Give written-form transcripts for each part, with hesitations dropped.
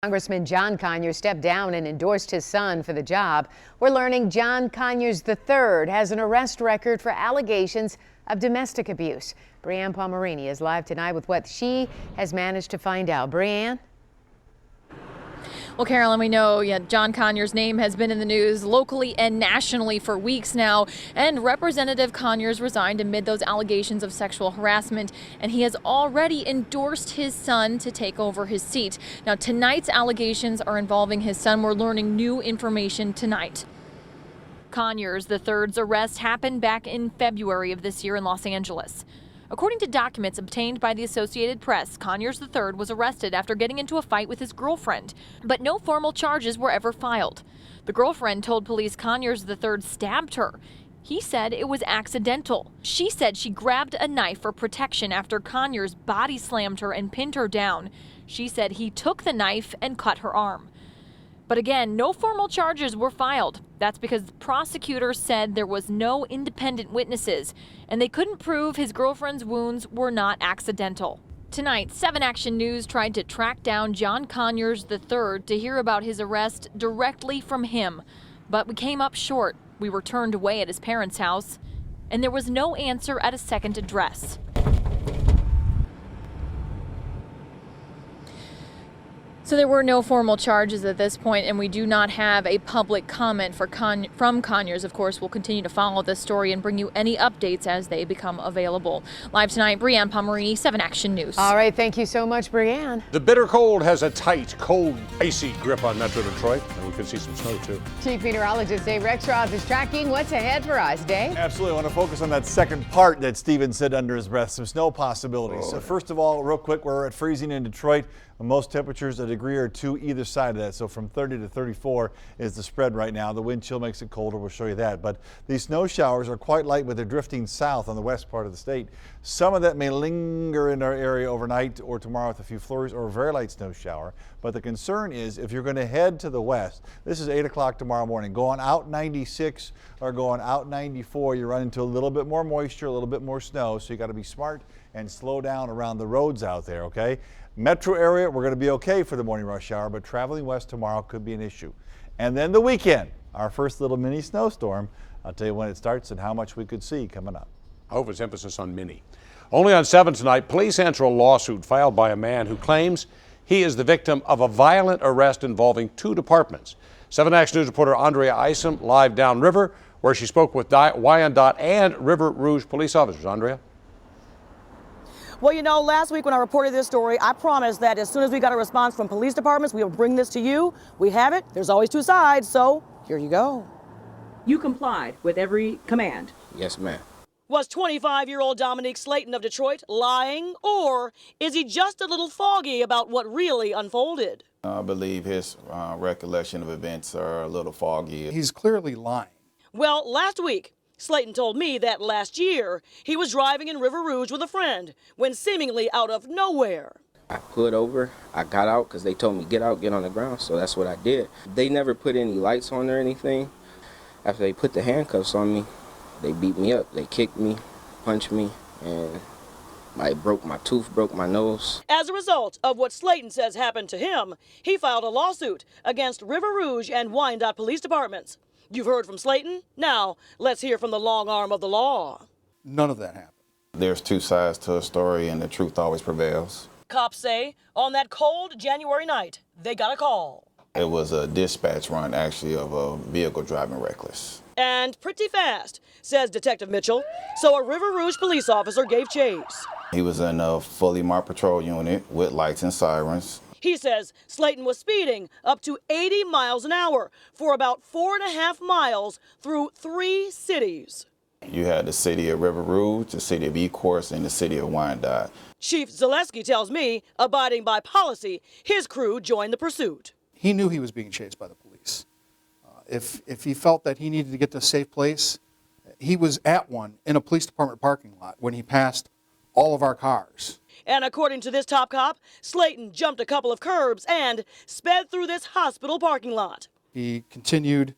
Congressman John Conyers stepped down and endorsed his son for the job. We're learning John Conyers III has an arrest record for allegations of domestic abuse. Brianne Palmerini is live tonight with what she has managed to find out. Brianne? Well, Carolyn, we know John Conyers' name has been in the news locally and nationally for weeks now, and Representative Conyers resigned amid those allegations of sexual harassment, and he has already endorsed his son to take over his seat. Now, tonight's allegations are involving his son. We're learning new information tonight. Conyers III's arrest happened back in February of this year in Los Angeles. According to documents obtained by the Associated Press, Conyers III was arrested after getting into a fight with his girlfriend, but no formal charges were ever filed. The girlfriend told police Conyers III stabbed her. He said it was accidental. She said she grabbed a knife for protection after Conyers body slammed her and pinned her down. She said he took the knife and cut her arm. But again, no formal charges were filed. That's because prosecutors said there was no independent witnesses, and they couldn't prove his girlfriend's wounds were not accidental. Tonight, 7 Action News tried to track down John Conyers III to hear about his arrest directly from him. But we came up short. We were turned away at his parents' house, and there was no answer at a second address. So there were no formal charges at this point, and we do not have a public comment from Conyers. Of course, we'll continue to follow this story and bring you any updates as they become available. Live tonight, Brianne Palmerini, 7 Action News. All right, thank you so much, Brianne. The bitter cold has a tight, cold, icy grip on Metro Detroit, and we could see some snow, too. Chief Meteorologist Dave Rexroth is tracking what's ahead for us. Dave? Absolutely. I want to focus on that second part that Steven said under his breath, some snow possibilities. So first of all, real quick, we're at freezing in Detroit. Most temperatures a degree or two either side of that. So from 30 to 34 is the spread right now. The wind chill makes it colder. We'll show you that. But these snow showers are quite light, but they're drifting south on the west part of the state. Some of that may linger in our area overnight or tomorrow with a few flurries or a very light snow shower. But the concern is if you're going to head to the west, this is 8 o'clock tomorrow morning, going out 96 or going out 94, you run into a little bit more moisture, a little bit more snow. So you got to be smart and slow down around the roads out there, okay? Metro area, we're going to be okay for the morning rush hour, but traveling west tomorrow could be an issue. And then the weekend, our first little mini snowstorm. I'll tell you when it starts and how much we could see coming up. I hope it's emphasis on mini. Only on 7 tonight, police answer a lawsuit filed by a man who claims he is the victim of a violent arrest involving 2 departments. 7 Action News reporter Andrea Isom live downriver, where she spoke with Wyandotte and River Rouge police officers. Andrea? Well, you know, last week when I reported this story, I promised that as soon as we got a response from police departments, we will bring this to you. We have it. There's always 2 sides, so here you go. You complied with every command. Yes, ma'am. Was 25-year-old Dominique Slayton of Detroit lying, or is he just a little foggy about what really unfolded? I believe his recollection of events are a little foggy. He's clearly lying. Well, last week, Slayton told me that last year he was driving in River Rouge with a friend when seemingly out of nowhere. I pulled over, I got out because they told me get out, get on the ground, so that's what I did. They never put any lights on or anything. After they put the handcuffs on me, they beat me up. They kicked me, punched me, and I broke my tooth, broke my nose. As a result of what Slayton says happened to him, he filed a lawsuit against River Rouge and Wyandotte police departments. You've heard from Slayton. Now, let's hear from the long arm of the law. None of that happened. There's 2 sides to a story, and the truth always prevails. Cops say on that cold January night, they got a call. It was a dispatch run, actually, of a vehicle driving reckless. And pretty fast, says Detective Mitchell. So a River Rouge police officer gave chase. He was in a fully marked patrol unit with lights and sirens. He says Slayton was speeding up to 80 miles an hour for about 4.5 miles through 3 cities. You had the city of River Rouge, the city of Ecorse, and the city of Wyandotte. Chief Zaleski tells me, abiding by policy, his crew joined the pursuit. He knew he was being chased by the police. If he felt that he needed to get to a safe place, he was at one in a police department parking lot when he passed all of our cars. And according to this top cop, Slayton jumped a couple of curbs and sped through this hospital parking lot. He continued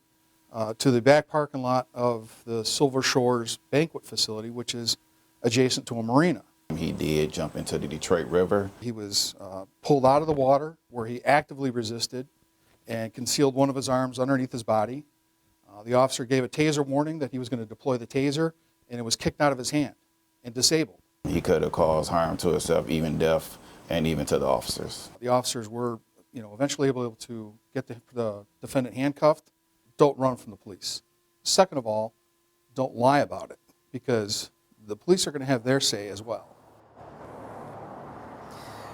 to the back parking lot of the Silver Shores banquet facility, which is adjacent to a marina. He did jump into the Detroit River. He was pulled out of the water where he actively resisted and concealed one of his arms underneath his body. The officer gave a taser warning that he was going to deploy the taser, and it was kicked out of his hand and disabled. He could have caused harm to himself, even death, and even to the officers. The officers were, eventually able to get the defendant handcuffed. Don't run from the police. Second of all, don't lie about it, because the police are going to have their say as well.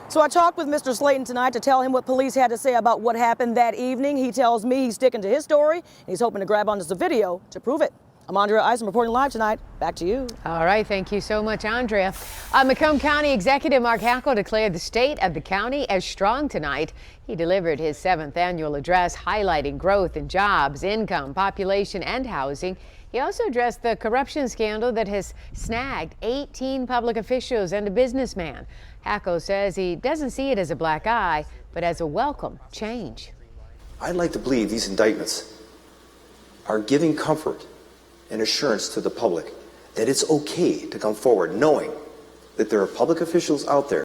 So I talked with Mr. Slayton tonight to tell him what police had to say about what happened that evening. He tells me he's sticking to his story, and he's hoping to grab onto some video to prove it. I'm Andrea Eisen reporting live tonight. Back to you. All right, thank you so much, Andrea. Macomb County Executive Mark Hackel declared the state of the county as strong tonight. He delivered his 7th annual address highlighting growth in jobs, income, population, and housing. He also addressed the corruption scandal that has snagged 18 public officials and a businessman. Hackel says he doesn't see it as a black eye, but as a welcome change. I'd like to believe these indictments are giving comfort and assurance to the public that it's okay to come forward knowing that there are public officials out there